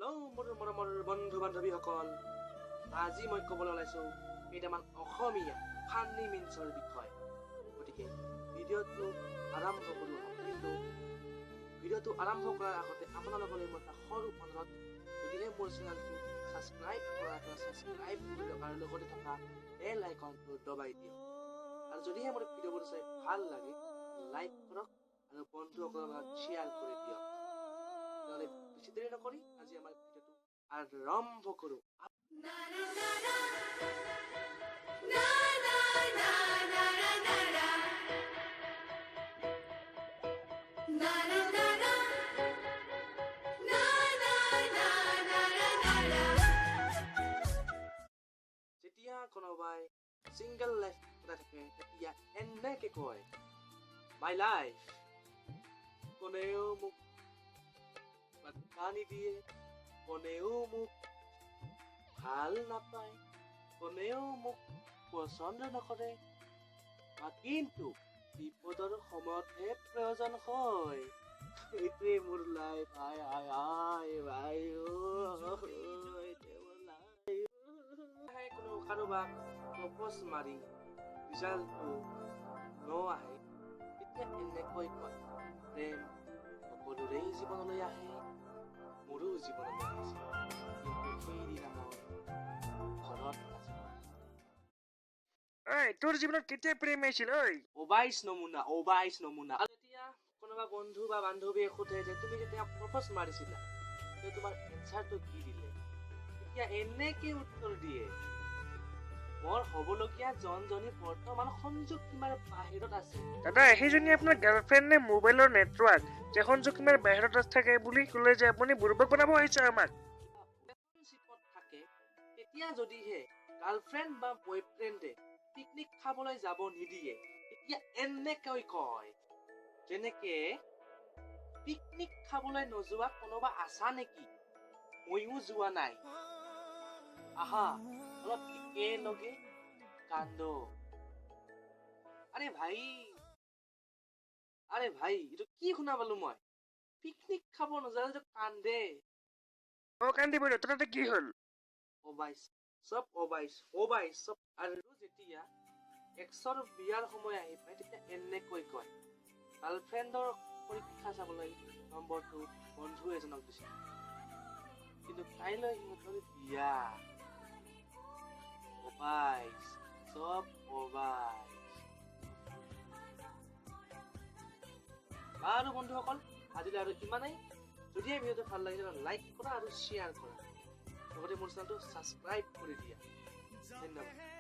Hello' মোৰ মৰমৰ বন্ধু বান্ধৱীসকল, আজি মই ক'বলৈ ওলাইছোঁ কেইটামান অসমীয়া ফান্নি মিমছৰ বিষয়ে। গতিকে ভিডিঅ'টো আৰম্ভ কৰোঁ। কিন্তু ভিডিঅ'টো আৰম্ভ কৰাৰ আগতে আপোনালোকলৈ মোৰ এটা সৰু অনুৰোধ, যদিহে মোৰ চেনেলটো ছাবস্ক্ৰাইব কৰা ছাবস্ক্ৰাইব কৰি লওক আৰু লগতে থকা বেল আইকনটো দবাই দিয়ক। আৰু যদিহে মোৰ ভিডিঅ'বোৰ চাই ভাল লাগে লাইক কৰক আৰু বন্ধুসকলৰ লগত শ্বেয়াৰ কৰি দিয়ক। নহ'লে বেছি দেৰি নকৰি আজি আমাৰ ভিডিঅ'টো আৰম্ভ কৰোঁ। যেতিয়া কোনোবাই ছিংগল লাইফ কথা থাকে তেতিয়া এনেকে কয়, মাই লাইফ। কোনেও মোক পাত্তা নিদিয়ে, কোনেও মোক ভাল নাপায়, কোনেও মোক পচন্দ নকৰে, কিন্তু বিপদৰ সময়তহে প্ৰয়োজন হয়। এইটোৱে মোৰ লাইফ। আই আই আই ভাই কোনো কাৰোবাক প্ৰপ'জ মাৰি ৰিজাল্টটো আহে তেতিয়া এনেকৈ কয়, প্ৰেম সকলোৰেই জীৱনলৈ আহে, মোৰো জীৱনলৈ আহিছিল, কিন্তু সেইদিনা মই ঘৰত নাছিলোঁ। তোৰ জীৱনত কেতিয়া প্ৰেম আহিছিল? অবাইচ নমুনা। আৰু যেতিয়া কোনোবা বন্ধু বা বান্ধৱীয়ে সোধে যে তুমি যেতিয়া প্ৰপ'জ মাৰিছিলা তোমাৰ এনচাৰটো কি দিলে, তেতিয়া এনেকে উত্তৰ দিয়ে, মোৰ হ'বলগীয়া জনী বৰ্তমান সংযোগ সীমাৰ বাহিৰত আছে। দাদা, সেইজনী আপোনাৰ গাৰ্লফ্ৰেণ্ড নে মোবাইলৰ নেটৱৰ্ক যে সংযোগ সীমাৰ বাহিৰত থাকে বুলি ক'লে যে আপুনি বুৰ্বক বনাব আহিছে আমাক? ৰিলেশ্যনশ্বিপত থাকে তেতিয়া যদিহে গাৰ্লফ্ৰেণ্ড বা বয়ফ্ৰেণ্ডে পিকনিক খাবলৈ যাব নিদিয়ে তেতিয়া এনেকৈ কয়, যেনেকে পিকনিক খাবলৈ নোযোৱা কোনোবা আছা নেকি? ময়ো যোৱা নাই, আহা অলপ একেলগে কান্দো। আৰে ভাই এইটো কি শুনা পালো মই? পিকনিক খাব নোযোৱা যদি কান্দে। কান্দিব দে, তোৰ তাতে কি হ'ল? অবাইচ চব। আৰু যেতিয়া এক্সৰ বিয়াৰ সময় আহি পায় তেতিয়া এনেকৈ কয়, গাৰ্লফ্ৰেণ্ডৰ পৰীক্ষা চাবলৈ নম্বৰটো বন্ধু এজনক দিছিল, কিন্তু কাইলৈ সিহঁতৰ বিয়া। অবাইচ চব অবাইচ। আৰু বন্ধুসকল, আজিলৈ আৰু ইমানেই। যদিহে ভিডিঅ'টো ভাল লাগিছে লাইক কৰা আৰু শ্বেয়াৰ কৰা, লগতে মোৰ চেনেলটো ছাবস্ক্ৰাইব কৰি দিয়া। ধন্যবাদ।